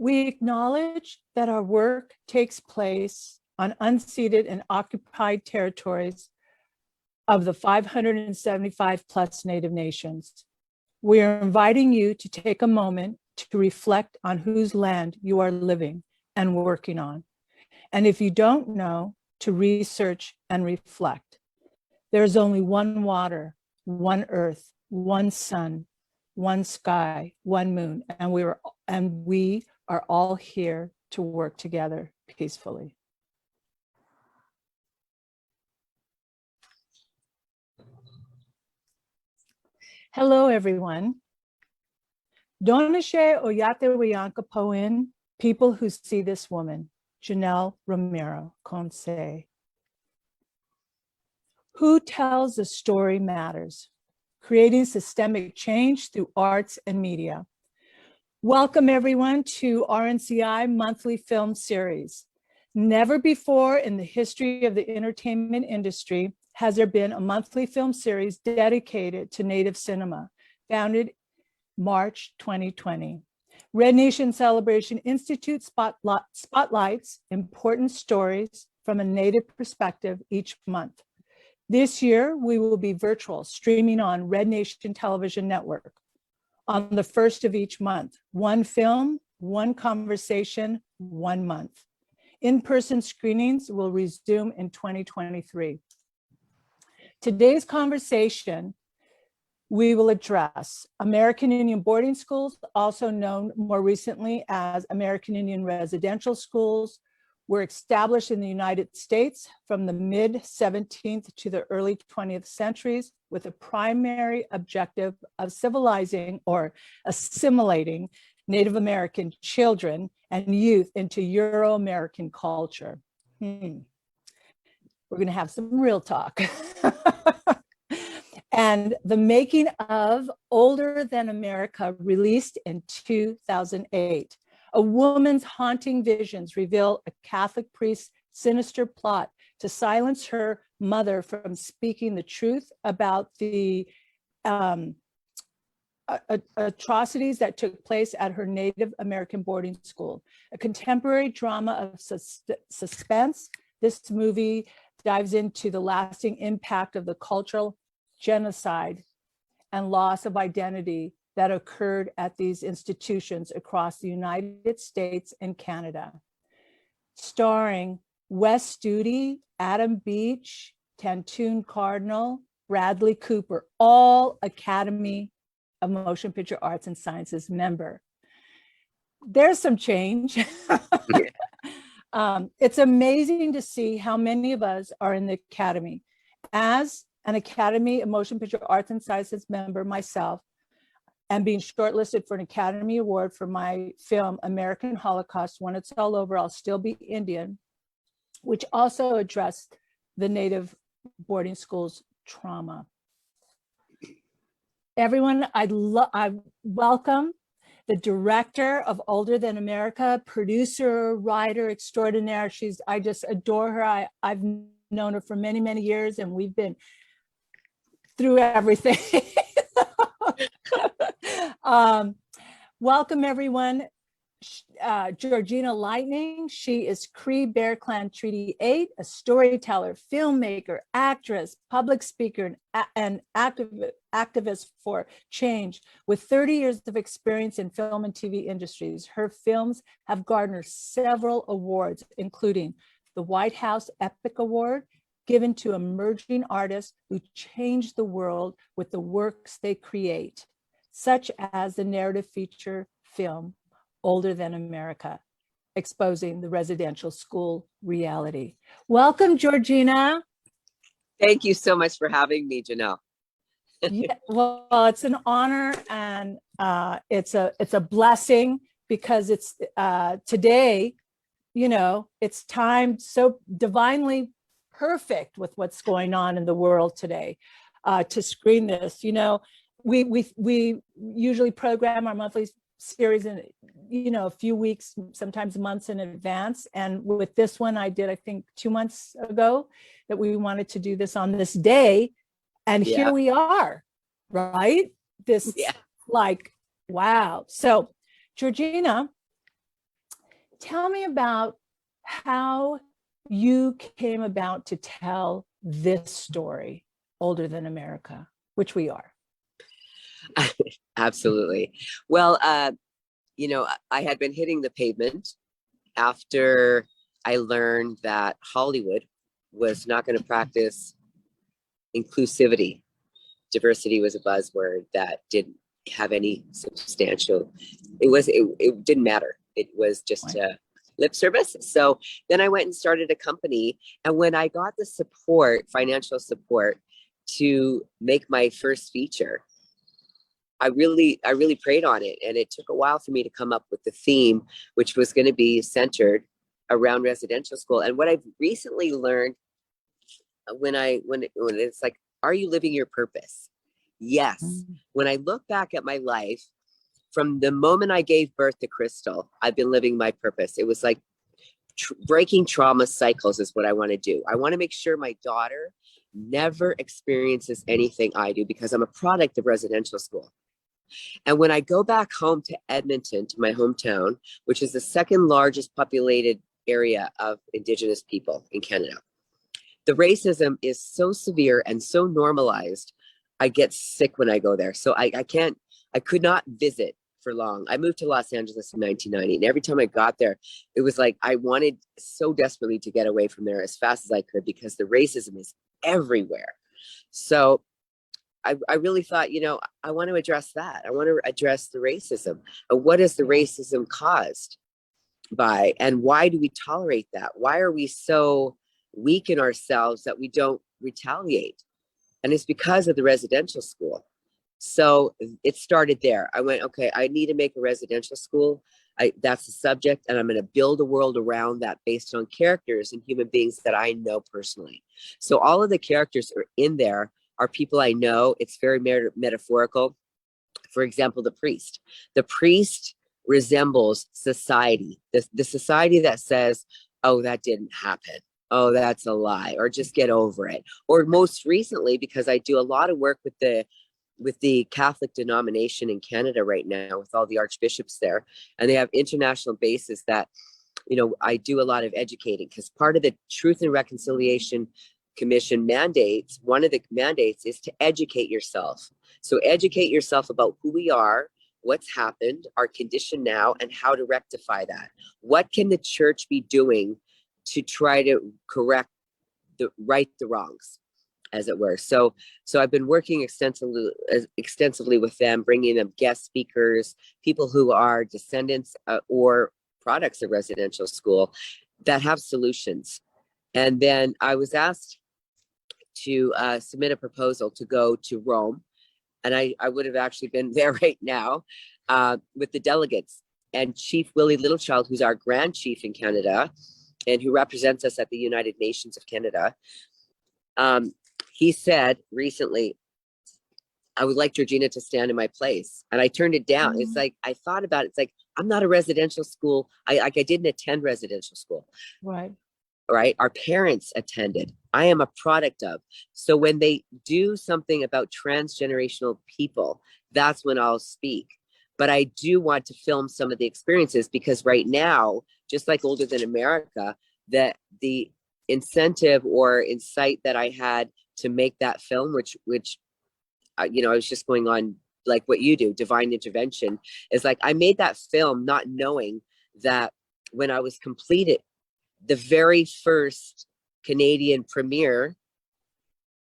We acknowledge that our work takes place on unceded and occupied territories of the 575 plus Native nations. We are inviting you to take a moment to reflect on whose land you are living and working on. And if you don't know, to research and reflect. There is only one water, one earth, one sun, one sky, one moon, and we are all here to work together peacefully. Hello, everyone. Donishe Oyate Wiyanka Poin, people who see this woman, Joanelle Romero, Conce. Who tells the story matters, creating systemic change through arts and media. Welcome everyone to RNCI monthly film series. Never before in the history of the entertainment industry has there been a monthly film series dedicated to Native cinema, founded March 2020. Red Nation Celebration Institute spotlights important stories from a Native perspective each month. This year, we will be virtual, streaming on Red Nation Television Network on the first of each month. One film, one conversation, 1 month. In-person screenings will resume in 2023. Today's conversation, we will address American Indian boarding schools, also known more recently as American Indian residential schools, were established in the United States from the mid-17th to the early 20th centuries with a primary objective of civilizing or assimilating Native American children and youth into Euro-American culture. We're going to have some real talk. And the making of Older Than America, released in 2008. A woman's haunting visions reveal a Catholic priest's sinister plot to silence her mother from speaking the truth about the atrocities that took place at her Native American boarding school. A contemporary drama of suspense, this movie dives into the lasting impact of the cultural genocide and loss of identity that occurred at these institutions across the United States and Canada. Starring Wes Studi, Adam Beech, Tantoo Cardinal, Bradley Cooper, all Academy of Motion Picture Arts and Sciences member. There's some change. It's amazing to see how many of us are in the Academy. As an Academy of Motion Picture Arts and Sciences member myself, and being shortlisted for an Academy Award for my film, American Holocaust, When It's All Over, I'll Still Be Indian, which also addressed the Native boarding schools trauma. Everyone, I welcome the director of Older Than America, producer, writer extraordinaire. I just adore her. I've known her for many, many years, and we've been through everything. Welcome everyone. Georgina Lightning, she is Cree Bear Clan Treaty 8, a storyteller, filmmaker, actress, public speaker, and activist for change. With 30 years of experience in film and TV industries, her films have garnered several awards, including the White House Epic Award, given to emerging artists who change the world with the works they create, such as the narrative feature film, Older Than America, exposing the residential school reality. Welcome, Georgina. Thank you so much for having me, Joanelle. Yeah, well, it's an honor, and it's a blessing, because it's today, you know, it's timed so divinely perfect with what's going on in the world today to screen this. You know, we usually program our monthly series in, you know, a few weeks, sometimes months in advance. And with this one, I did, I think 2 months ago, that we wanted to do this on this day. And here we are, right? This like, wow. So Georgina, tell me about how you came about to tell this story, Older Than America, which we are. Absolutely. Well, I had been hitting the pavement after I learned that Hollywood was not going to practice inclusivity. Diversity was a buzzword that didn't have any substantial, it didn't matter. It was just lip service. So then I went and started a company. And when I got the support, financial support to make my first feature, I really prayed on it. And it took a while for me to come up with the theme, which was going to be centered around residential school. And what I've recently learned when it's like, are you living your purpose? Yes. When I look back at my life, from the moment I gave birth to Crystal, I've been living my purpose. It was like breaking trauma cycles is what I want to do. I want to make sure my daughter never experiences anything I do, because I'm a product of residential school. And when I go back home to Edmonton, to my hometown, which is the second largest populated area of Indigenous people in Canada, the racism is so severe and so normalized, I get sick when I go there. So I could not visit for long. I moved to Los Angeles in 1990. And every time I got there, it was like I wanted so desperately to get away from there as fast as I could, because the racism is everywhere. So I really thought, I want to address that. I want to address the racism. What is the racism caused by? And why do we tolerate that? Why are we so weak in ourselves that we don't retaliate? And it's because of the residential school. So it started there. I went, okay, I need to make a residential school. That's the subject. And I'm going to build a world around that based on characters and human beings that I know personally. So all of the characters are in there are people I know. It's very metaphorical. For example, the priest. The priest resembles society. The society that says, oh, that didn't happen. Oh, that's a lie, or just get over it. Or most recently, because I do a lot of work with the Catholic denomination in Canada right now, with all the archbishops there, and they have international bases that, I do a lot of educating, because part of the Truth and Reconciliation Commission mandates, one of the mandates is to educate yourself. So educate yourself about who we are, what's happened, our condition now, and how to rectify that. What can the church be doing to try to right the wrongs, as it were. So I've been working extensively with them, bringing them guest speakers, people who are descendants or products of residential school that have solutions. And then I was asked to submit a proposal to go to Rome. And I would have actually been there right now with the delegates. And Chief Willie Littlechild, who's our Grand Chief in Canada, and who represents us at the United Nations of Canada, he said recently, I would like Georgina to stand in my place. And I turned it down. It's like, I thought about it. It's like, I'm not a residential school. I didn't attend residential school. Right. Our parents attended. I am a product of. So when they do something about transgenerational people, that's when I'll speak. But I do want to film some of the experiences, because right now, just like Older Than America, that the incentive or insight that I had to make that film, which I was just going on like what you do, divine intervention, is like I made that film not knowing that when I was completed, the very first Canadian premiere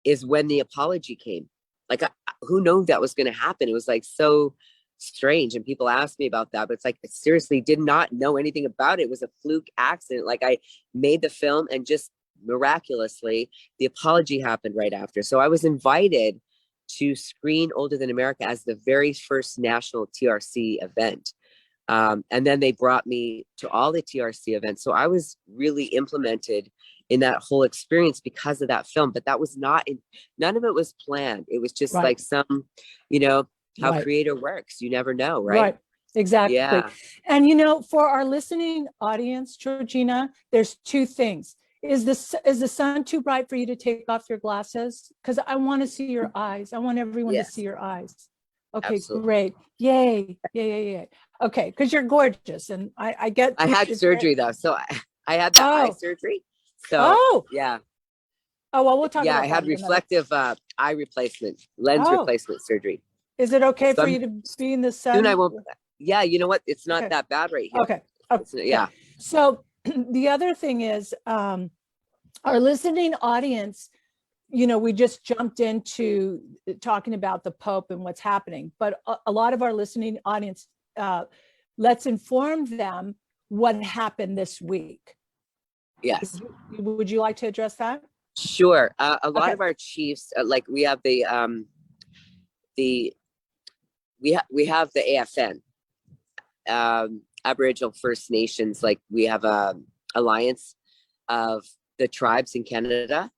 is when the apology came. Like, who knew that was going to happen? It was like so strange. And people asked me about that, but it's like, I seriously did not know anything about it. It was a fluke accident. Like, I made the film and just miraculously the apology happened right after. So I was invited to screen Older Than America as the very first national TRC event. And then they brought me to all the TRC events. So I was really implemented in that whole experience because of that film. But that was none of it was planned. It was just like some, how creator works. You never know, right? Right. Exactly. Yeah. And, for our listening audience, Georgina, there's two things. Is the sun too bright for you to take off your glasses? Because I want to see your eyes. I want everyone to see your eyes. Okay, Absolutely. great. Yay. Okay, because you're gorgeous, and I get. I had surgery though, so I had that eye surgery. So yeah. Oh well, we'll talk Yeah, about I that had in a minute. reflective eye replacement, lens replacement surgery. Is it okay So for you to be in the sun? Soon I won't. Yeah, you know what? It's not that bad right here. Okay. Yeah. So the other thing is, our listening audience, you know, we just jumped into talking about the Pope and what's happening, but a lot of our listening audience, let's inform them what happened this week. Yes. Would you like to address that? Sure. A lot of our chiefs, like we have the AFN, Aboriginal First Nations. Like we have a alliance of the tribes in Canada,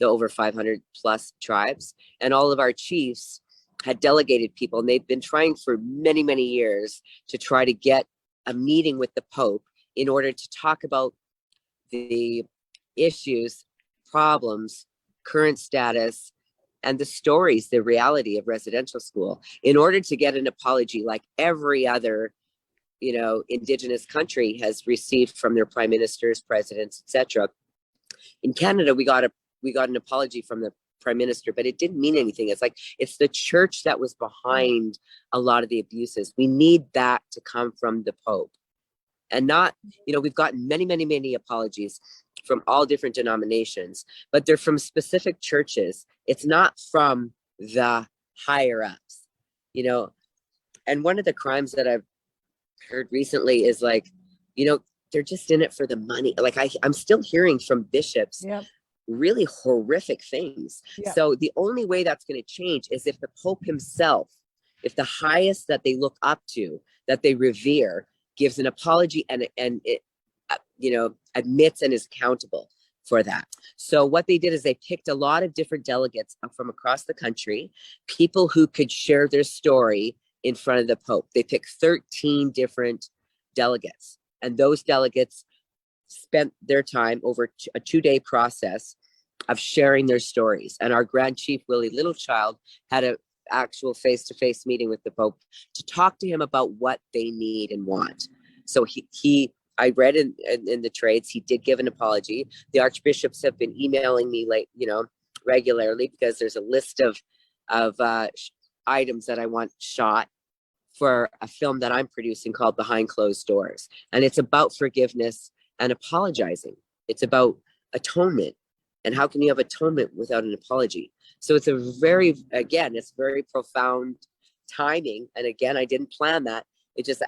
the over 500 plus tribes, and all of our chiefs had delegated people, and they've been trying for many, many years to try to get a meeting with the Pope in order to talk about the issues, problems, current status, and the stories, the reality of residential school, in order to get an apology like every other, you know, Indigenous country has received from their prime ministers, presidents, etc. In Canada, we got an apology from the prime minister, but it didn't mean anything. It's like, it's the church that was behind a lot of the abuses. We need that to come from the Pope. And not, you know, we've gotten many, many, many apologies from all different denominations, but they're from specific churches. It's not from the higher ups, you know. And one of the crimes that I've heard recently is like, you know, they're just in it for the money. Like I'm still hearing from bishops really horrific things. So the only way that's going to change is if the Pope himself, if the highest that they look up to, that they revere, gives an apology and it, you know, admits and is accountable for that. So what they did is they picked a lot of different delegates from across the country, people who could share their story in front of the Pope. They picked 13 different delegates, and those delegates spent their time over a 2-day process of sharing their stories. And our Grand Chief, Willie Littlechild, had an actual face-to-face meeting with the Pope to talk to him about what they need and want. So I read in the trades, he did give an apology. The archbishops have been emailing me, like, you know, regularly, because there's a list of items that I want shot for a film that I'm producing called Behind Closed Doors. And it's about forgiveness and apologizing. It's about atonement. And how can you have atonement without an apology? So it's it's very profound timing. And again, I didn't plan that. It just,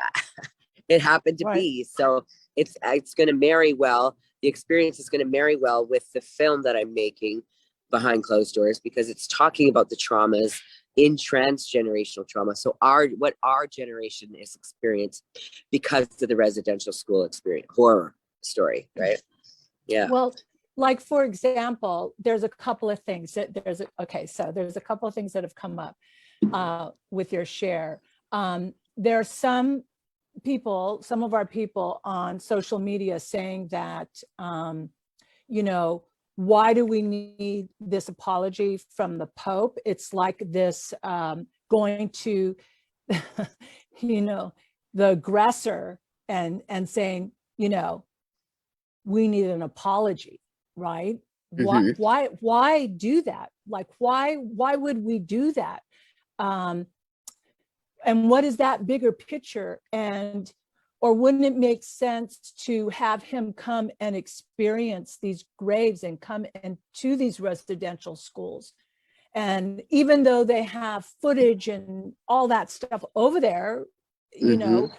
it happened to be. So it's going to marry well. The experience is going to marry well with the film that I'm making, Behind Closed Doors, because it's talking about the traumas in transgenerational trauma. So what our generation is experienced because of the residential school experience, horror story, right? Yeah. Well, like, for example, there's a couple of things that there's a couple of things that have come up with your share. There are some of our people on social media saying that, you know, why do we need this apology from the Pope? It's like this going to, you know, the aggressor and saying, you know, we need an apology, right? Mm-hmm. Why do that? Like, why would we do that? And what is that bigger picture? Or wouldn't it make sense to have him come and experience these graves and come into these residential schools? And even though they have footage and all that stuff over there, you know,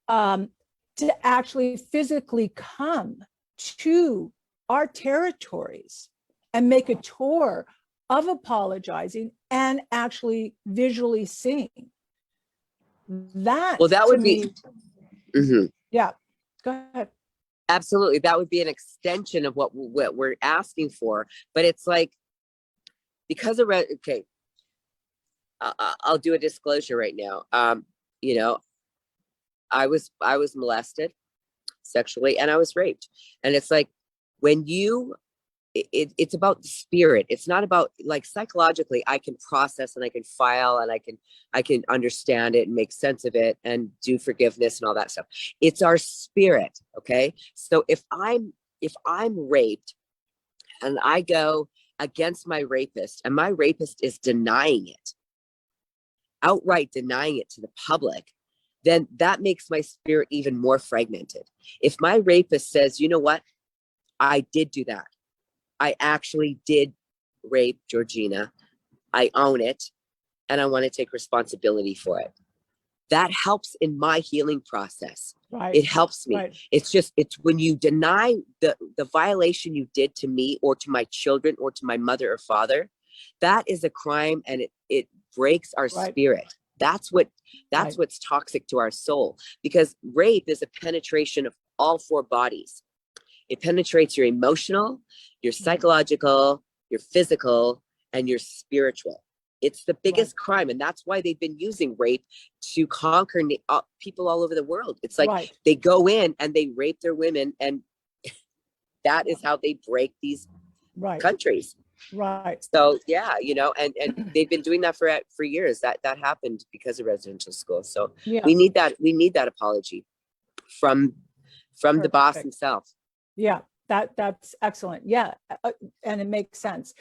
to actually physically come to our territories and make a tour of apologizing and actually visually seeing that. Well, that would be. Yeah, go ahead. Absolutely, that would be an extension of what we're asking for. But it's like, because of okay, I'll do a disclosure right now. You know, I was molested sexually and I was raped, and it's like, when you it's about the spirit. It's not about, like, psychologically I can process and I can file and I can understand it and make sense of it and do forgiveness and all that stuff. It's our spirit. Okay. So if I'm raped and I go against my rapist and my rapist is denying it, outright denying it to the public, then that makes my spirit even more fragmented. If my rapist says, you know what, I did do that, I actually did rape Georgina, I own it, and I want to take responsibility for it, that helps in my healing process. Right. It helps me. Right. It's when you deny the violation you did to me or to my children or to my mother or father, that is a crime, and it breaks our Right. spirit. That's Right. what's toxic to our soul, because rape is a penetration of all four bodies. It penetrates your emotional, your psychological, your physical, and your spiritual. It's the biggest crime. And that's why they've been using rape to conquer people all over the world. It's like they go in and they rape their women, and that is how they break these countries. Right. So yeah, and they've been doing that for years. That happened because of residential schools. So we need that apology from the boss himself. Yeah, that's excellent. Yeah, and it makes sense.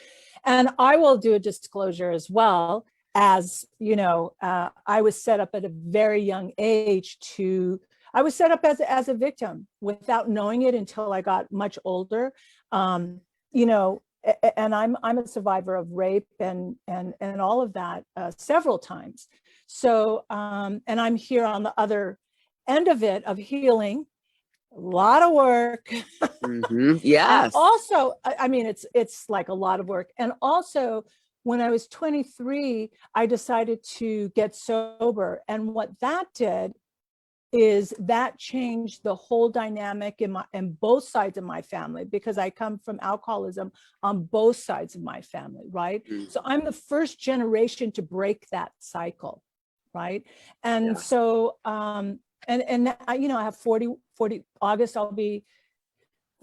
And I will do a disclosure as well. As you know, I was set up at a very young age I was set up as a victim without knowing it until I got much older. And I'm a survivor of rape and all of that several times. So and I'm here on the other end of it, of healing. A lot of work. Mm-hmm. Yes. Also, I mean, it's like a lot of work. And also, when I was 23, I decided to get sober. And what that did is that changed the whole dynamic in both sides of my family, because I come from alcoholism on both sides of my family, right? Mm-hmm. So I'm the first generation to break that cycle, right? And so, and I have 40 August, I'll be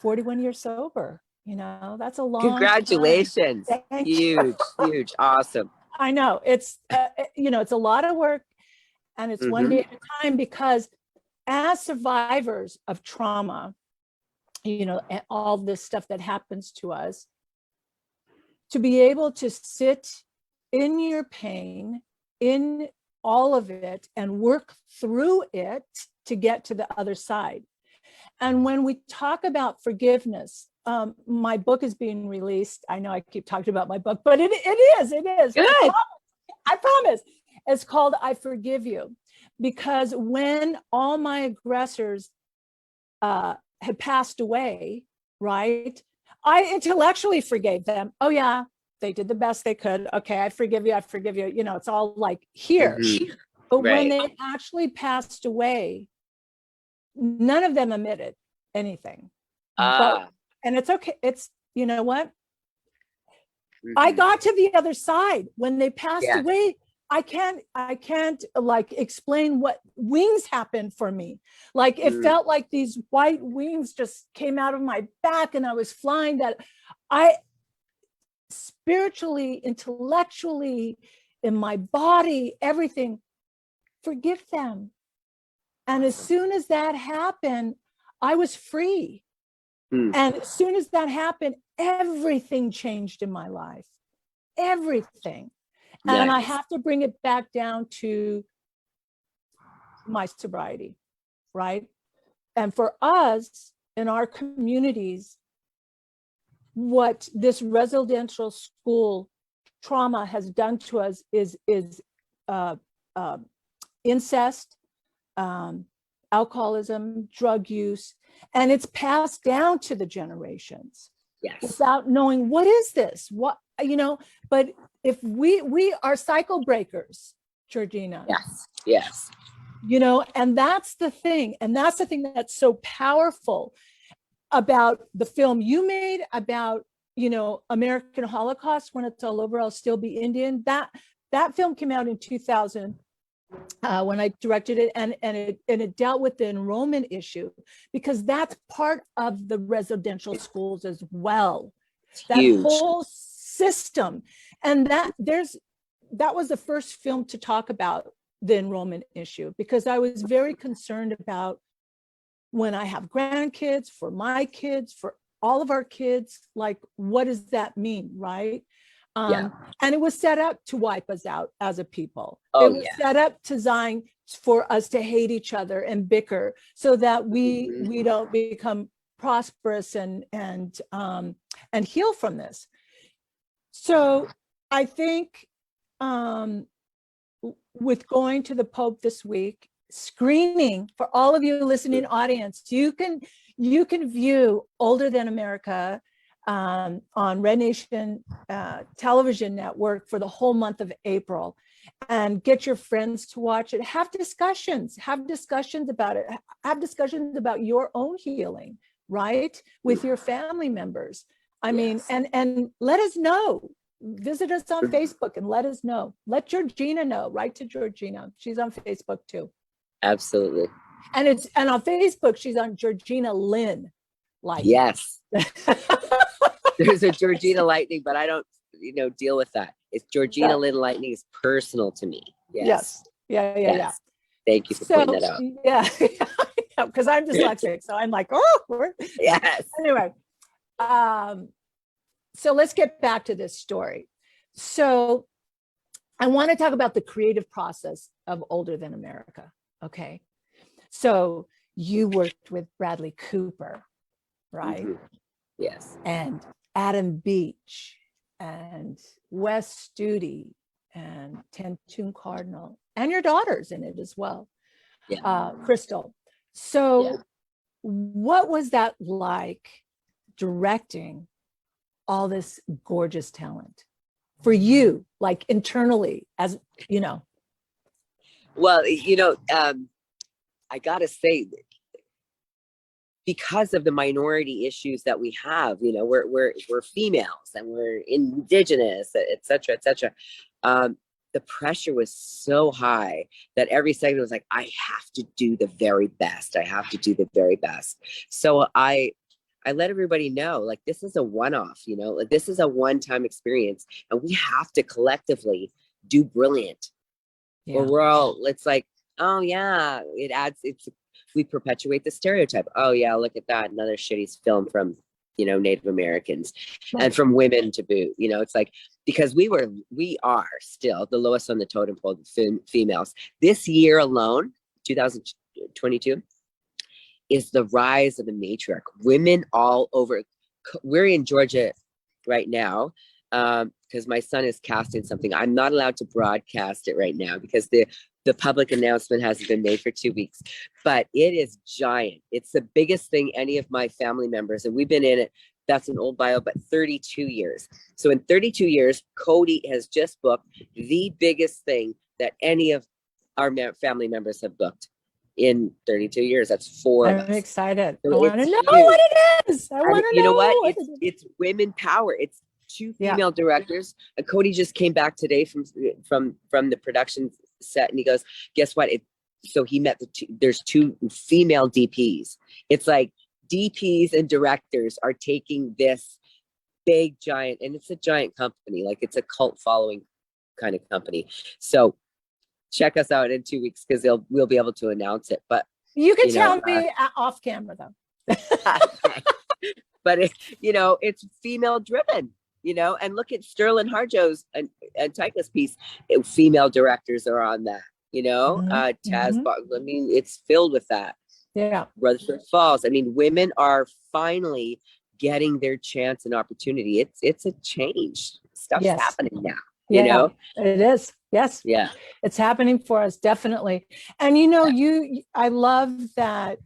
41 years sober. That's a long Congratulations. Huge, awesome. I know it's it's a lot of work, and it's one day at a time, because as survivors of trauma, and all this stuff that happens to us, to be able to sit in your pain, in all of it, and work through it to get to the other side. And when we talk about forgiveness, my book is being released. I know I keep talking about my book, but it is. Good. I promise. It's called I Forgive You. Because when all my aggressors had passed away, right, I intellectually forgave them. Oh yeah, they did the best they could. Okay, I forgive you. It's all like here. Mm-hmm. But when they actually passed away, none of them admitted anything. And it's okay. It's, you know what? Mm-hmm. I got to the other side when they passed away. I can't like explain what wings happened for me. Like it felt like these white wings just came out of my back and I was flying, that I spiritually, intellectually, in my body, everything, forgive them. And as soon as that happened, I was free. And as soon as that happened, everything changed in my life. Everything. And I have to bring it back down to my sobriety, right? And for us in our communities, what this residential school trauma has done to us is incest, alcoholism, drug use, and it's passed down to the generations without knowing what is this, but if we are cycle breakers, Georgina. Yes. And that's the thing. And that's the thing that's so powerful about the film you made about, American Holocaust, When It's All Over, I'll Still Be Indian. That film came out in 2000 when I directed it, and it dealt with the enrollment issue, because that's part of the residential schools as well. that huge. whole system. And that was the first film to talk about the enrollment issue, because I was very concerned about when I have grandkids, for my kids, for all of our kids, like, what does that mean, right? And it was set up to wipe us out as a people. It was set up designed for us to hate each other and bicker, so that we don't become prosperous and heal from this. So I think with going to the Pope this week, screening for all of you listening audience, you can view Older Than America on Red Nation television network for the whole month of April, and get your friends to watch it. Have discussions about it. Have discussions about your own healing, right? With your family members. I mean, and let us know. Visit us on Facebook and let us know. Let Georgina know. Write to Georgina. She's on Facebook too. Absolutely. And on Facebook, she's on Georgina Lynn Lightning. Yes. There's a Georgina Lightning, but I don't, deal with that. It's Georgina Lynn Lightning is personal to me. Yes. Yeah. Thank you for pointing that out. Yeah. Because I'm dyslexic, so I'm like, oh, yes. Anyway, so let's get back to this story. So I want to talk about the creative process of Older Than America. Okay. So you worked with Bradley Cooper, right? Mm-hmm. Yes. And Adam Beech and Wes Studi and Tantoo Cardinal, and your daughter's in it as well. Crystal. So what was that like, directing all this gorgeous talent for you, like internally, as you know? Well, I gotta say, because of the minority issues that we have, we're females and we're indigenous, et cetera, et cetera. The pressure was so high that every segment was like, I have to do the very best. I have to do the very best. So I let everybody know, like, this is a one-off, like, this is a one-time experience, and we have to collectively do brilliant. Or we're all, it's like, oh yeah, we perpetuate the stereotype. Oh yeah, look at that, another shitty film from, Native Americans, and from women to boot. It's like, because we are still the lowest on the totem pole, females. This year alone, 2022, is the rise of the matriarch. Women all over. We're in Georgia right now, because my son is casting something. I'm not allowed to broadcast it right now because the public announcement hasn't been made for 2 weeks, but it is giant. It's the biggest thing any of my family members, and we've been in it, that's an old bio, but 32 years. So in 32 years, Cody has just booked the biggest thing that any of our family members have booked in 32 years. That's 4 of us. I'm excited. So I want to know what it is. I want to know. You know what? It's women power. It's 2 female directors. And Cody just came back today from the production set, and he goes, guess what? So he met there's 2 female DPs. It's like DPs and directors are taking this big giant, and it's a giant company, like it's a cult following kind of company. So check us out in 2 weeks, because we'll be able to announce it. But you can tell me off camera though. But it's female driven. And look at Sterling Harjo's and Tyka's piece. Female directors are on that. Taz. I mean, it's filled with that. Yeah. Rutherford Falls. I mean, women are finally getting their chance and opportunity. It's a change. Stuff's happening now. It is. Yes. Yeah. It's happening for us, definitely. And I love that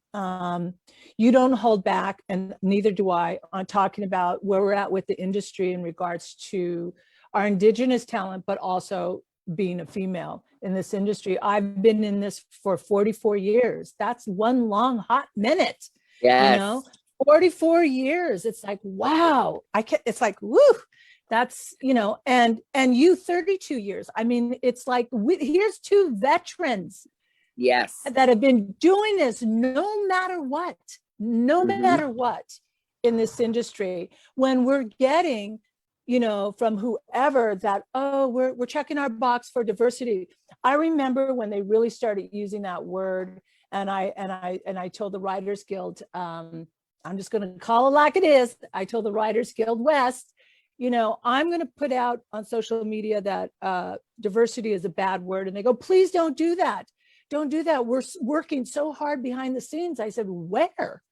you don't hold back, and neither do I, on talking about where we're at with the industry in regards to our indigenous talent, but also being a female in this industry. I've been in this for 44 years. That's one long hot minute. Yes. 44 years. It's like, wow. It's like, woo. That's, and you 32 years. I mean, it's like, here's 2 veterans. Yes. That have been doing this no matter what. in this industry when we're getting, you know, from whoever that, oh, we're checking our box for diversity. I remember when they really started using that word, and I told the Writers Guild, I'm just going to call it like it is. I told the Writers Guild West, you know, I'm going to put out on social media that diversity is a bad word. And they go, please don't do that. Don't do that. We're working so hard behind the scenes. I said, where?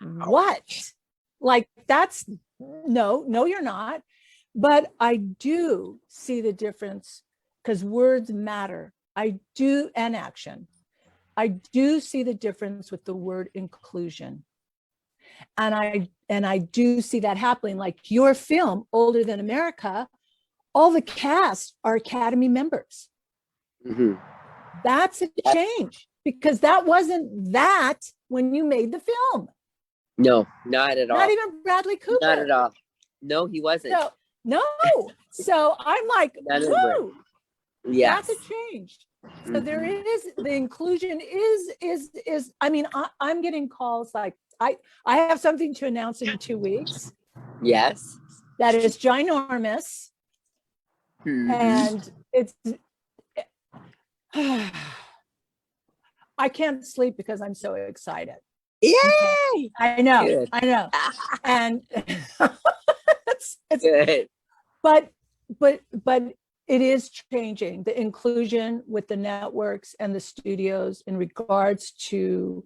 What? Like, that's no, you're not. But I do see the difference because words matter. I do, and action. I do see the difference with the word inclusion. And I do see that happening. Like your film, Older Than America, all the cast are Academy members. Mm-hmm. That's a change, because that wasn't that when you made the film. No, not at all. Not even Bradley Cooper. Not at all. No, he wasn't. So, no. So I'm like, whoa, yes. That's a change. So there is, the inclusion is, I mean, I'm getting calls like, I have something to announce in 2 weeks. Yes. That is ginormous. Mm-hmm. And it's, I can't sleep because I'm so excited. Yay! I know, Good. I know. And it's good. But it is changing, the inclusion with the networks and the studios in regards to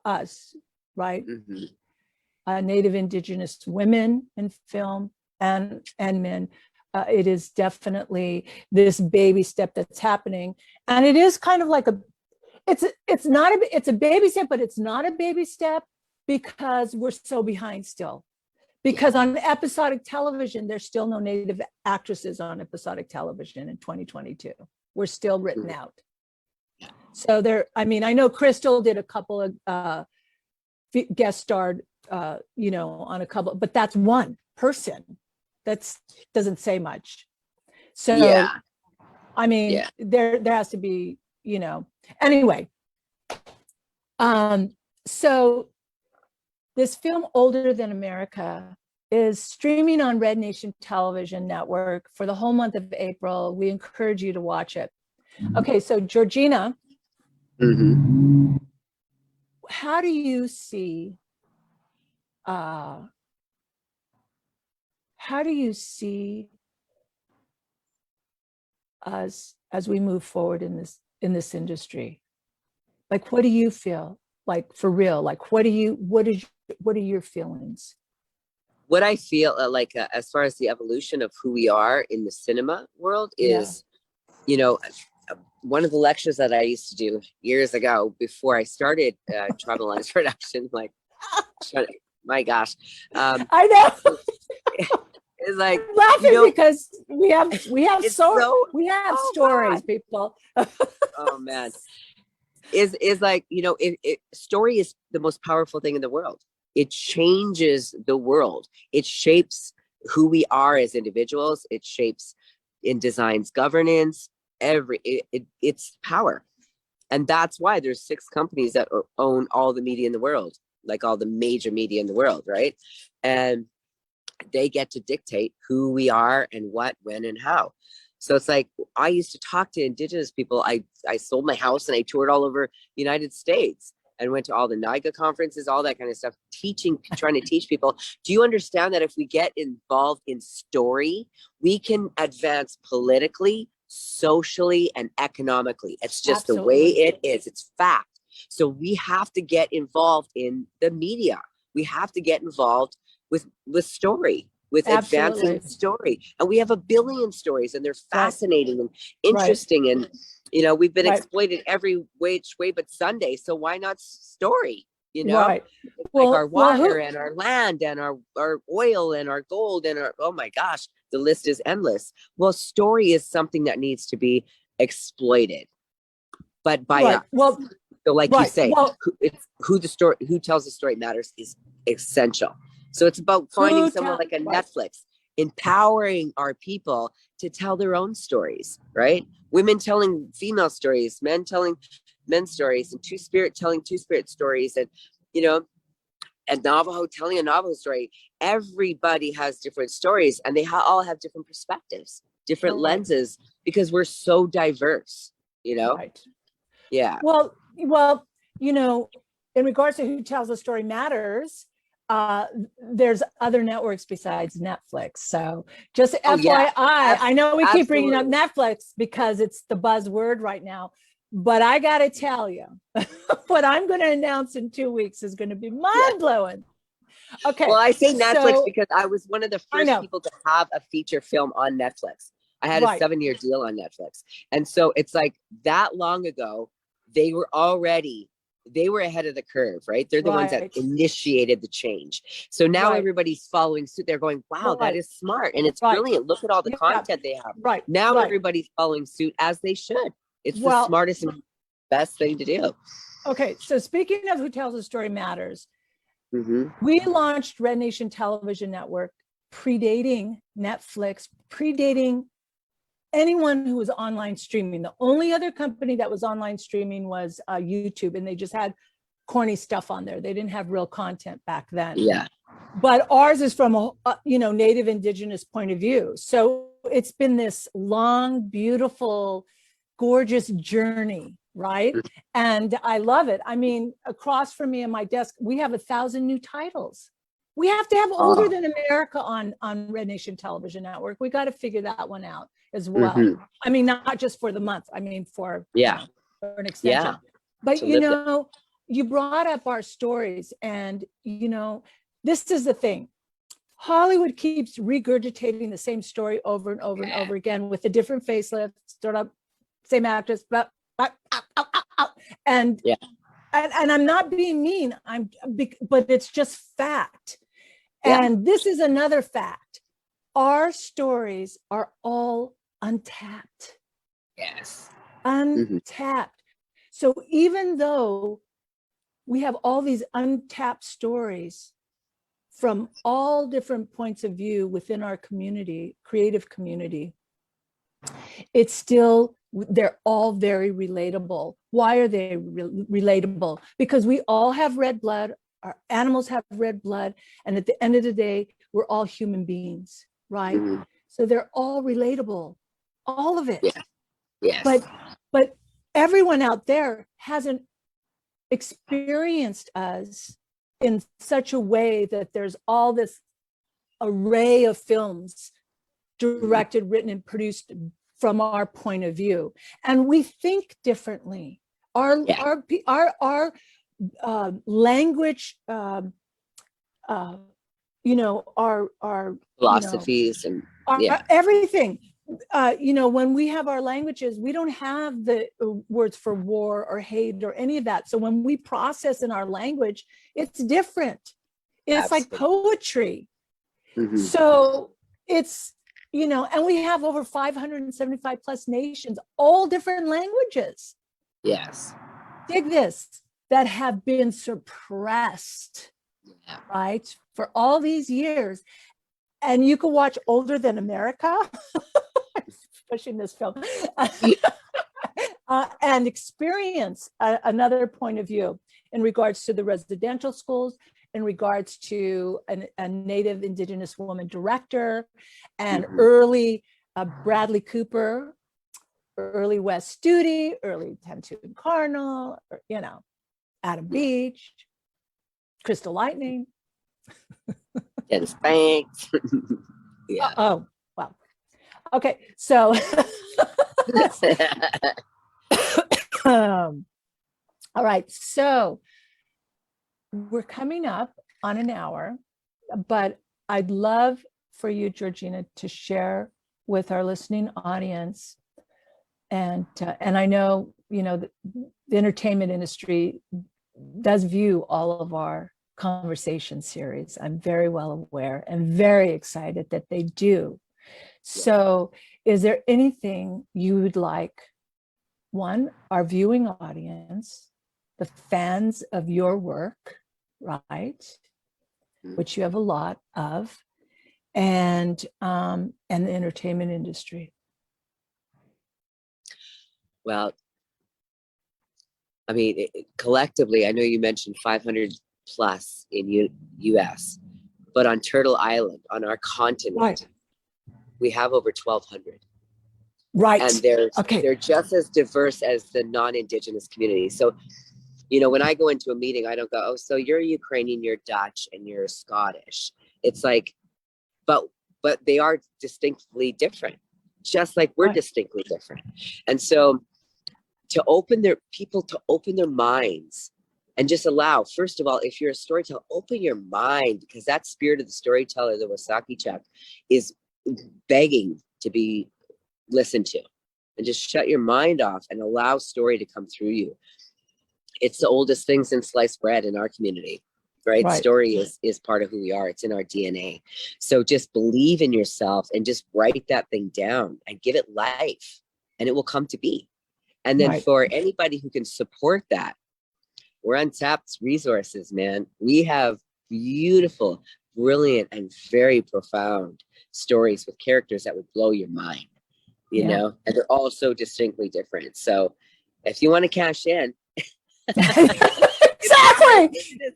us, right? Mm-hmm. Native Indigenous women in film and men. It is definitely this baby step that's happening, and it is kind of like it's a baby step, but it's not a baby step because we're so behind still. Because on episodic television, there's still no Native actresses on episodic television in 2022. We're still written out. So there, I mean, I know Crystal did a couple of guest starred, you know, on a couple, but that's one person. That's doesn't say much. So, yeah. I mean, yeah. there has to be, you know, anyway. So this film, Older Than America, is streaming on Red Nation Television Network for the whole month of April. We encourage you to watch it. Okay, so Georgina, how do you see us as we move forward in this industry? Like, what do you feel like, for real? Like, what are your feelings? What I feel like as far as the evolution of who we are in the cinema world is, you know, one of the lectures that I used to do years ago before I started Travel Lines Production, like, my gosh. I know. It's like, I'm laughing, you know, because we have stories, God. People. Oh man. Is like, you know, story is the most powerful thing in the world. It changes the world. It shapes who we are as individuals. It shapes and designs governance. It's power. And that's why there's 6 companies that own all the media in the world, like all the major media in the world, right? And they get to dictate who we are and what, when, and how. So it's like, I used to talk to Indigenous people. I sold my house and I toured all over the United States and went to all the NIGA conferences, all that kind of stuff, trying to teach people. Do you understand that if we get involved in story, we can advance politically, socially, and economically? It's just the way it is. It's fact. So we have to get involved in the media. We have to get involved with story, with advancing story. And we have a billion stories, and they're fascinating and interesting. And, you know, we've been exploited every which way but Sunday. So why not story? You know, like our water and our land and our oil and our gold and our, oh my gosh, the list is endless. Well, story is something that needs to be exploited, but by us. So like you say, who tells the story matters is essential. So it's about finding someone like a Netflix, empowering our people to tell their own stories, right? Women telling female stories, men telling men's stories, and Two-Spirit telling Two-Spirit stories. And, you know, a Navajo telling a Navajo story. Everybody has different stories, and they all have different perspectives, different lenses, because we're so diverse, you know? Right. Yeah. Well, you know, in regards to Who Tells the Story Matters, there's other networks besides Netflix. So just Oh, yeah. FYI, I know we keep bringing up Absolutely. Netflix because it's the buzzword right now, but I got to tell you, what I'm going to announce in 2 weeks is going to be mind blowing. Okay. Well, I say Netflix so, because I was one of the I first know. people to have a feature film on Netflix. I had a Right. 7-year deal on Netflix. And so it's like that long ago, they were ahead of the curve, right? They're the ones that Right. initiated the change. So now Right. everybody's following suit. They're going, wow, that Right. is smart. And it's Right. brilliant. Look at all the Yeah. content they have. Right. Now Right. everybody's following suit, as they should. It's the Well, smartest and best thing to do. okay. So speaking of Who Tells the Story Matters, Mhm. we launched Red Nation Television Network, predating Netflix, predating anyone who was online streaming. The only other company that was online streaming was YouTube, and they just had corny stuff on there. They didn't have real content back then. Yeah. But ours is from a Native Indigenous point of view. So it's been this long, beautiful, gorgeous journey, right? And I love it. I mean, across from me on my desk, we have 1,000 new titles. We have to have Older Than America on Red Nation Television Network. We got to figure that one out as well. Mhm. I mean, not just for the month. I mean, for for an extension. Yeah. But To live you brought up our stories, and this is the thing. Hollywood keeps regurgitating the same story over and over and over again with a different facelift, sort of same actress, but and I'm not being mean. But it's just fact. Yeah. And this is another fact. Our stories are all untapped. Yes. Untapped. So even though we have all these untapped stories from all different points of view within our community, creative community, it's still, they're all very relatable. Why are they relatable? Because we all have red blood, our animals have red blood, and at the end of the day, we're all human beings, right? So they're all relatable, all of it. Yeah. Yes. But everyone out there hasn't experienced us in such a way that there's all this array of films directed, written, and produced from our point of view, and we think differently. Our language, our philosophies and everything. When we have our languages, we don't have the words for war or hate or any of that. So when we process in our language, it's different. It's like poetry. So it's, and we have over 575 plus nations, all different languages. Yes. Dig this, that have been suppressed, right, for all these years. And you can watch Older Than America, pushing this film, and experience another point of view in regards to the residential schools, in regards to a Native Indigenous woman director, and early Bradley Cooper, early Wes Studi, early Tantoo and Cardinal, Adam Beech, Crystal Lightning. And thanks. Oh, well. Okay, so all right, so we're coming up on an hour, but I'd love for you, Georgina, to share with our listening audience, and I know the entertainment industry does view all of our conversation series. I'm very well aware and very excited that they do. So is there anything you would like, one, our viewing audience, the fans of your work, right, which you have a lot of, and the entertainment industry? Well, I mean, collectively, I know you mentioned plus in US, but on Turtle Island, on our continent, Right. we have over 1,200. Right. And they're just as diverse as the non-Indigenous community. So, you know, when I go into a meeting, I don't go, oh, so you're Ukrainian, you're Dutch, and you're Scottish. It's like, but they are distinctly different, just like we're distinctly different. And so to open their minds and just allow, first of all, if you're a storyteller, open your mind, because that spirit of the storyteller, the Wasaki Chuck, is begging to be listened to. And just shut your mind off and allow story to come through you. It's the oldest thing since sliced bread in our community, right? Story is part of who we are. It's in our DNA. So just believe in yourself and just write that thing down and give it life, and it will come to be. And then for anybody who can support that, we're Untapped resources, man. We have beautiful, brilliant, and very profound stories with characters that would blow your mind, you know, and they're all so distinctly different. So if you want to cash in, exactly,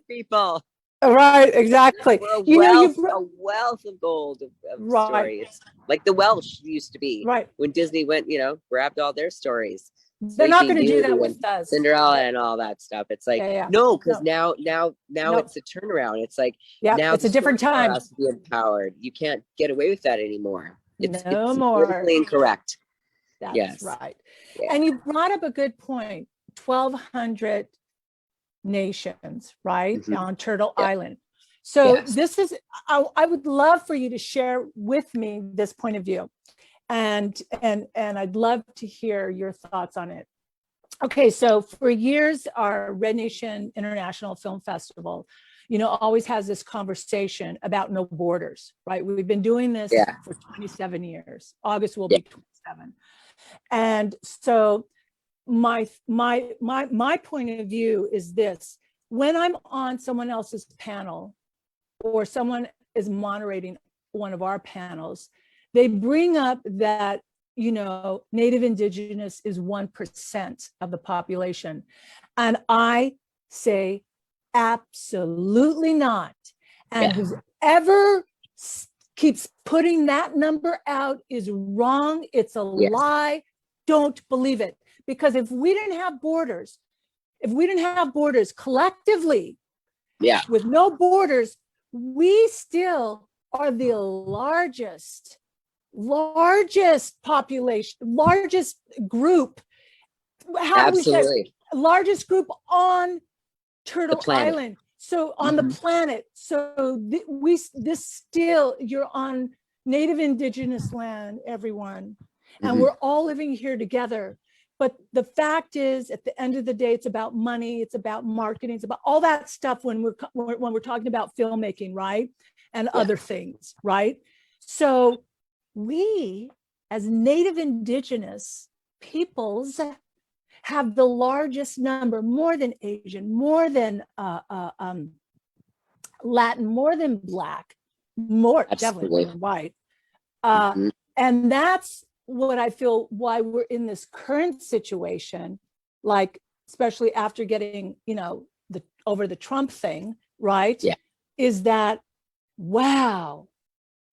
people. Right, exactly. We're a wealth of gold of stories, like the Welsh used to be. Right. When Disney went, you know, grabbed all their stories. They're not going to do that with us. Cinderella and all that stuff. It's like, no, because now it's a turnaround. It's like, now it's a different time. Has to be empowered. You can't get away with that anymore. It's more politically incorrect. That's right. Yeah. And you brought up a good point. 1,200 nations, right, on Turtle Island. So this is, I would love for you to share with me this point of view, and I'd love to hear your thoughts on it. Okay, so for years, our Red Nation International Film Festival, you know, always has this conversation about no borders, right? We've been doing this for 27 years. August will be 27. And so my point of view is this: when I'm on someone else's panel or someone is moderating one of our panels, they bring up that, you know, Native Indigenous is 1% of the population. And I say, absolutely not. And whoever keeps putting that number out is wrong. It's a lie. Don't believe it. Because if we didn't have borders collectively, with no borders, we still are the largest population, largest group. How do we say largest group on Turtle Island? So on the planet. So you're on Native Indigenous land, everyone, and we're all living here together. But the fact is, at the end of the day, it's about money, it's about marketing, it's about all that stuff when we're talking about filmmaking, right? And other things, right? So we, as Native Indigenous peoples, have the largest number, more than Asian, more than Latin, more than Black, more definitely more than white. And that's what I feel why we're in this current situation, like, especially after getting, you know, over the Trump thing, right? Is that, wow,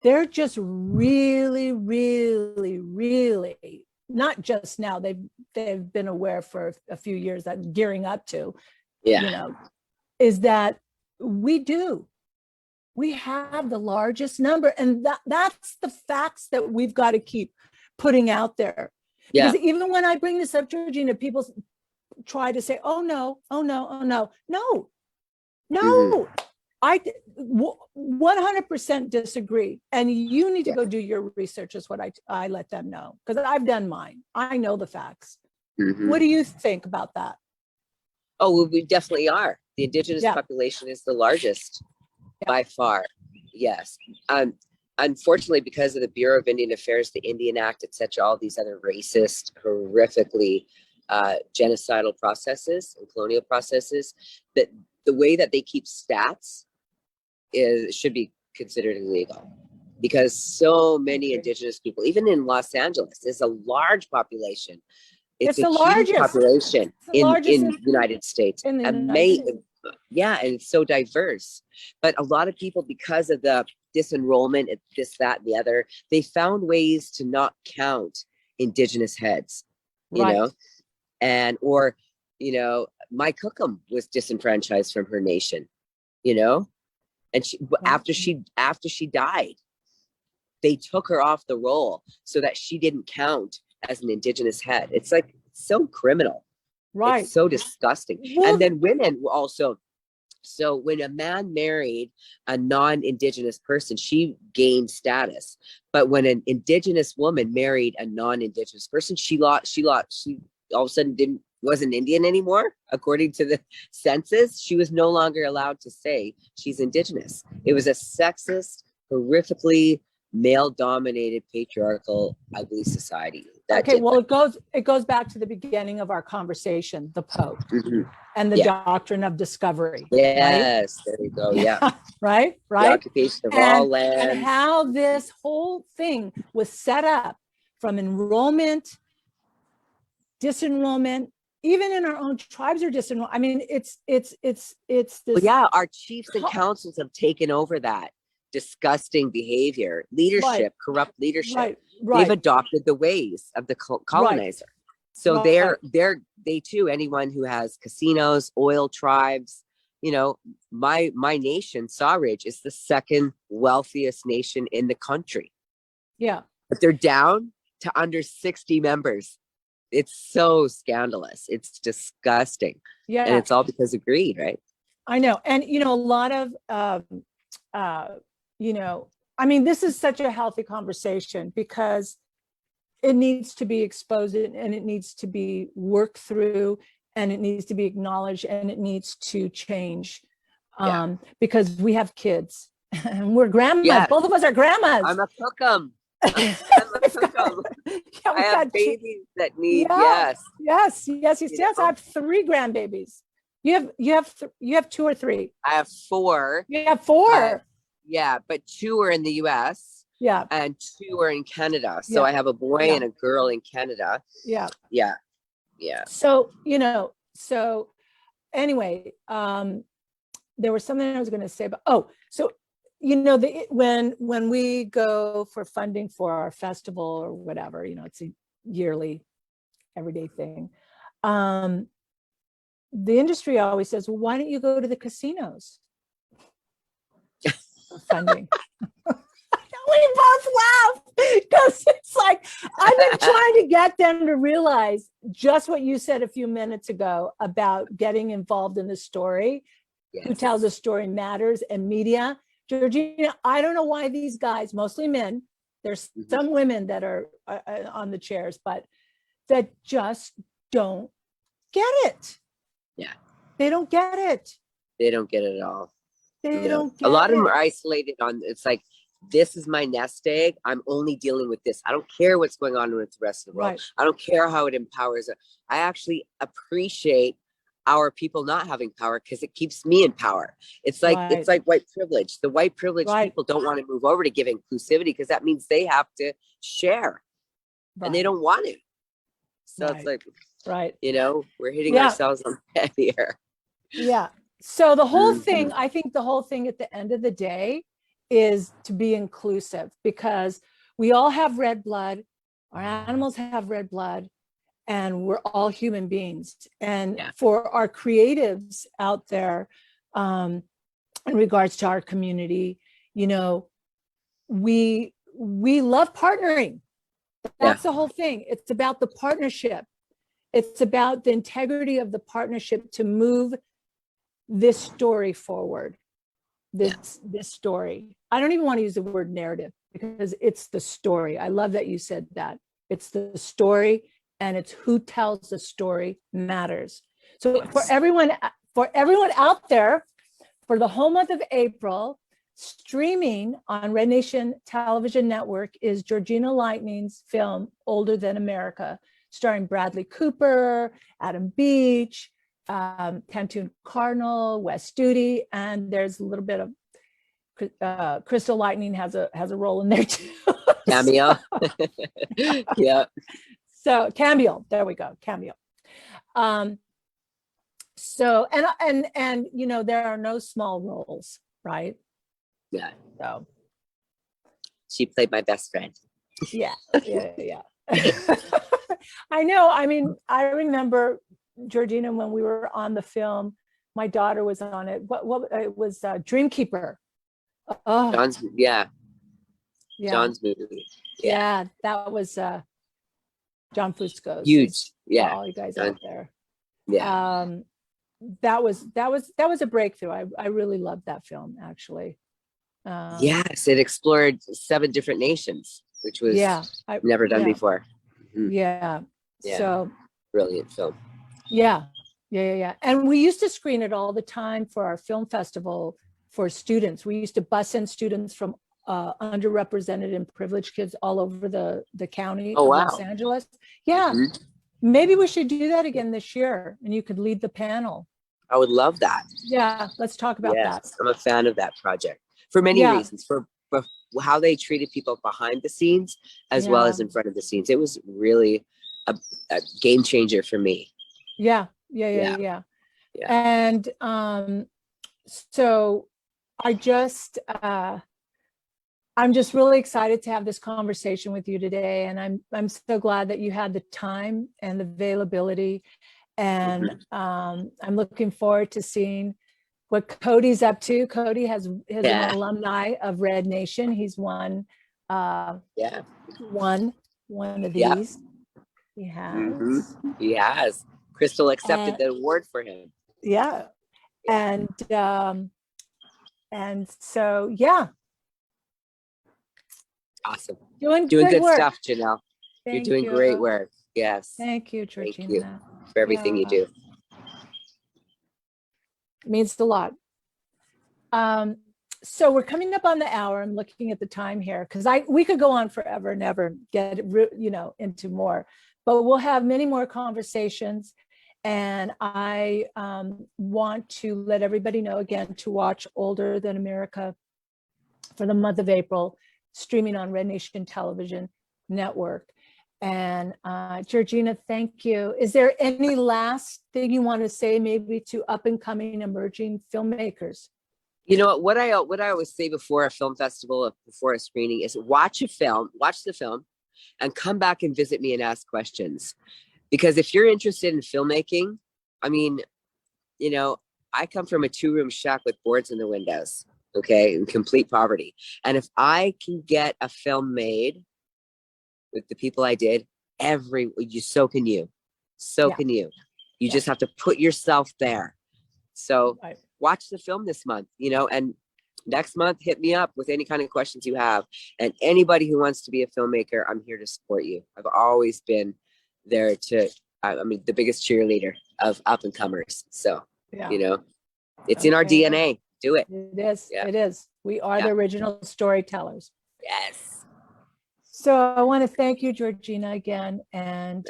they're just really, really, really, not just now, they've been aware for a few years, that gearing up to, you know, is that we have the largest number, and that's the facts that we've got to keep putting out there. Because even when I bring this up, Georgina, people try to say, oh no. I 100% disagree. And you need to go do your research, is what I let them know, because I've done mine. I know the facts. What do you think about that? Oh, well, we definitely are. The Indigenous population is the largest by far. Yes. Unfortunately, because of the Bureau of Indian Affairs, the Indian Act, etc., all these other racist, horrifically genocidal processes and colonial processes, that the way that they keep stats should be considered illegal, because so many Indigenous people, even in Los Angeles, is a large population. It's a huge population in the United States. Yeah, and it's so diverse. But a lot of people, because of the disenrollment, this, that, and the other, they found ways to not count Indigenous heads, you Right. know, and or, you know, my Cookham was disenfranchised from her nation, you know, and after she died, they took her off the roll so that she didn't count as an Indigenous head. It's like so criminal. Right. It's so disgusting. Well, and then women were also. So when a man married a non-Indigenous person, she gained status. But when an Indigenous woman married a non-Indigenous person, she all of a sudden wasn't Indian anymore. According to the census, she was no longer allowed to say she's Indigenous. It was a sexist, horrifically male-dominated, patriarchal, ugly society. Okay, well, it goes back to the beginning of our conversation, the Pope and the doctrine of discovery. Yes, right? There you go. Yeah. Right. The occupation of all lands. And how this whole thing was set up from enrollment, disenrollment, even in our own tribes are disenrolled. I mean, it's this. Well, yeah, our chiefs and councils have taken over that disgusting behavior, leadership, corrupt leadership. Right. They've adopted the ways of the colonizer. So they too, anyone who has casinos, oil tribes, you know, my nation, Sawridge, is the second wealthiest nation in the country. Yeah. But they're down to under 60 members. It's so scandalous. It's disgusting. Yeah. And it's all because of greed, right? I know. And, you know, a lot of, you know, I mean, this is such a healthy conversation because it needs to be exposed and it needs to be worked through and it needs to be acknowledged and it needs to change because we have kids and we're grandmas. Yeah. Both of us are grandmas. I'm a Cookham. I have babies that need, yes. I have 3 grandbabies. You have 2 or 3? I have 4. You have 4? Yeah, but 2 are in the US. Yeah. And 2 are in Canada. So I have a boy and a girl in Canada. Yeah. Yeah. Yeah. So, you know, anyway, there was something I was going to say about, so, you know, when we go for funding for our festival or whatever, you know, it's a yearly everyday thing. The industry always says, well, why don't you go to the casinos? Funding. We both laugh because it's like I've been trying to get them to realize just what you said a few minutes ago about getting involved in the story. Who tells a story matters, and media. Georgina, I don't know why these guys, mostly men, there's some women that are on the chairs, but that just don't get it. Yeah, they don't get it. They don't get it at all. They don't get a lot of them are isolated on, it's like, this is my nest egg. I'm only dealing with this. I don't care what's going on with the rest of the world. Right. I don't care how it empowers it. I actually appreciate our people not having power because it keeps me in power. It's like it's like white privilege. The white privileged people don't want to move over to give inclusivity because that means they have to share, and they don't want to. So it's like, you know, we're hitting ourselves on the head here. Yeah. So the whole thing, I think the whole thing at the end of the day is to be inclusive because we all have red blood, our animals have red blood, and we're all human beings. And for our creatives out there, in regards to our community, you know, we love partnering. That's the whole thing. It's about the partnership. It's about the integrity of the partnership to move this story forward. This story. I don't even want to use the word narrative because it's the story. I love that you said that. It's the story, and it's who tells the story matters. So for everyone out there, for the whole month of April, streaming on Red Nation Television Network is Georgina Lightning's film Older Than America, starring Bradley Cooper, Adam Beech, Tantoo Cardinal, Wes Studi, and there's a little bit of Crystal Lightning has a role in there too. Cameo. Yeah. So cameo, there we go, cameo. So, and you know, there are no small roles, right? Yeah. So, She played my best friend. yeah. I know. I mean, I remember, Georgina, when we were on the film, my daughter was on it. What it was, Dreamkeeper. Oh, John's, yeah, yeah, John's movie. Yeah. yeah. That was John Fusco's. Huge. For Yeah. all you guys John, out there. yeah. That was a breakthrough. I really loved that film, actually. Yes, it explored 7 different nations, which was Yeah, never done yeah, before. Mhm. yeah. Yeah. So Brilliant film. yeah, yeah. And we used to screen it all the time for our film festival for students. We used to bus in students from underrepresented and privileged kids all over the county Oh, of wow. Los Angeles. Yeah, Mhm. maybe we should do that again this year, and you could lead the panel. I would love that. Yeah, let's talk about that. Yes, I'm a fan of that project for many Yeah. reasons. For how they treated people behind the scenes as well as in front of the scenes. It was really a game changer for me. Yeah. Yeah. And so I'm just really excited to have this conversation with you today, and I'm so glad that you had the time and the availability, and I'm looking forward to seeing what Cody's up to. Cody has an alumni of Red Nation. He's won one of these. He has. He has. Crystal accepted the award for him. Yeah. And so, yeah. Awesome. Doing good work. stuff, Joanelle. You're doing great work. Yes. Thank you, Georgina. Thank you for everything you do. It means a lot. So we're coming up on the hour. I'm looking at the time here because we could go on forever and ever, get into more, but we'll have many more conversations. And I want to let everybody know again to watch Older Than America for the month of April, streaming on Red Nation Television Network. And Georgina, thank you. Is there any last thing you want to say, maybe to up and coming emerging filmmakers? You know what I always say before a film festival, before a screening, is watch the film, and come back and visit me and ask questions. Because if you're interested in filmmaking, I mean, I come from a 2-room shack with boards in the windows, okay, in complete poverty. And if I can get a film made with the people I did, so can you. So can you. You just have to put yourself there. So watch the film this month, and next month, hit me up with any kind of questions you have. And anybody who wants to be a filmmaker, I'm here to support you. I've always been there the biggest cheerleader of up and comers. So, it's in our DNA. Do it. It is. Yeah. It is. We are the original storytellers. Yes. So I want to thank you, Georgina, again. And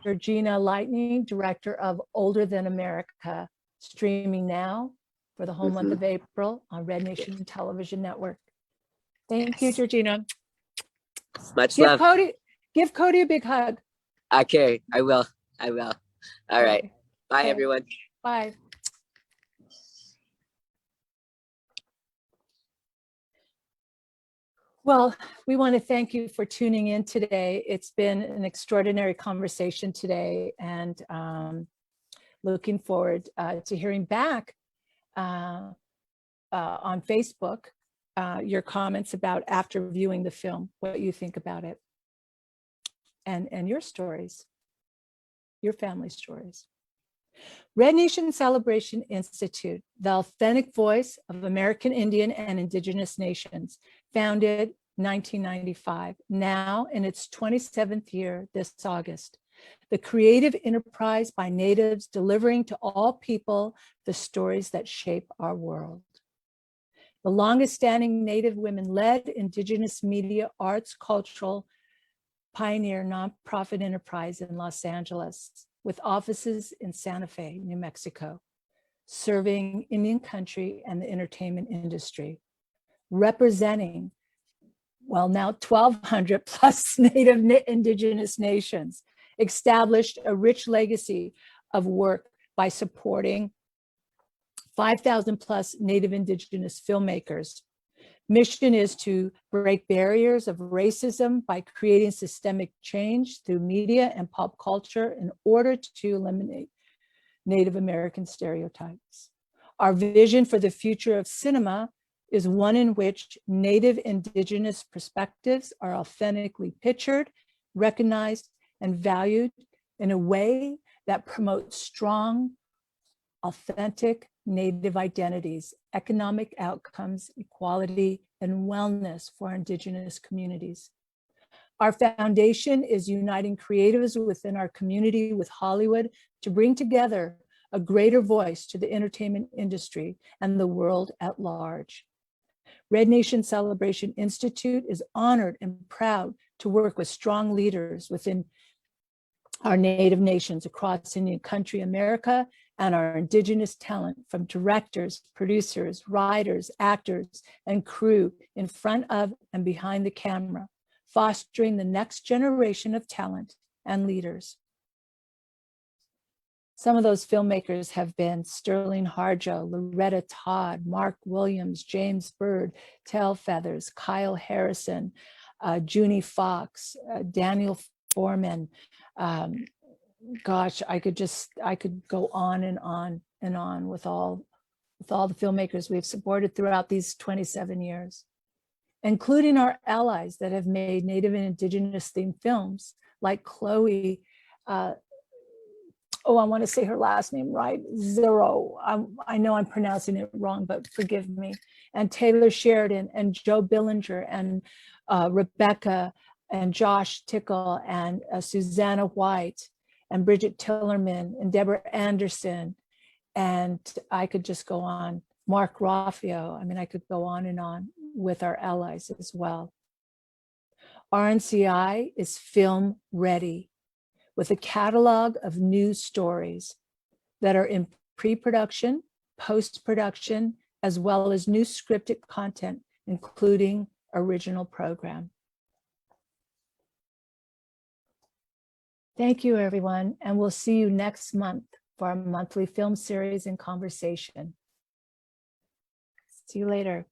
Georgina Lightning, director of Older Than America, streaming now for the whole month of April on Red Nation Television Network. Thank you, Georgina. Much love. Give Cody a big hug. Okay, I will. All right. Bye, everyone. Bye. Well, we want to thank you for tuning in today. It's been an extraordinary conversation today, and looking forward to hearing back on Facebook your comments about after viewing the film, what you think about it, and your stories, your family stories. Red Nation Celebration Institute, the authentic voice of American Indian and Indigenous nations, founded 1995, now in its 27th year this August. The creative enterprise by natives delivering to all people the stories that shape our world. The longest standing Native women-led Indigenous media, arts, cultural, pioneer nonprofit enterprise in Los Angeles, with offices in Santa Fe, New Mexico, serving Indian country and the entertainment industry, representing, now 1,200 plus Native Indigenous nations, established a rich legacy of work by supporting 5,000 plus Native Indigenous filmmakers. Mission is to break barriers of racism by creating systemic change through media and pop culture in order to eliminate Native American stereotypes. Our vision for the future of cinema is one in which Native Indigenous perspectives are authentically pictured, recognized, and valued in a way that promotes strong, authentic Native identities, economic outcomes, equality, and wellness for Indigenous communities. Our foundation is uniting creatives within our community with Hollywood to bring together a greater voice to the entertainment industry and the world at large. Red Nation Celebration Institute is honored and proud to work with strong leaders within our Native nations across Indian country, America, and our Indigenous talent from directors, producers, writers, actors, and crew in front of and behind the camera, fostering the next generation of talent and leaders. Some of those filmmakers have been Sterling Harjo, Loretta Todd, Mark Williams, James Bird, Tel Feathers, Kyle Harrison, Junie Fox, Daniel Foreman. Gosh, I could go on and on and on with all the filmmakers we've supported throughout these 27 years, including our allies that have made Native and Indigenous themed films like Chloe, I want to say her last name right, Zero. I know I'm pronouncing it wrong, but forgive me. And Taylor Sheridan and Joe Billinger and Rebecca and Josh Tickle and Susanna White and Bridget Tillerman and Deborah Anderson. And I could just go on. Mark Raffio. I mean, I could go on and on with our allies as well. RNCI is film ready, with a catalog of new stories that are in pre-production, post-production, as well as new scripted content, including original program. Thank you, everyone, and we'll see you next month for our monthly film series and conversation. See you later.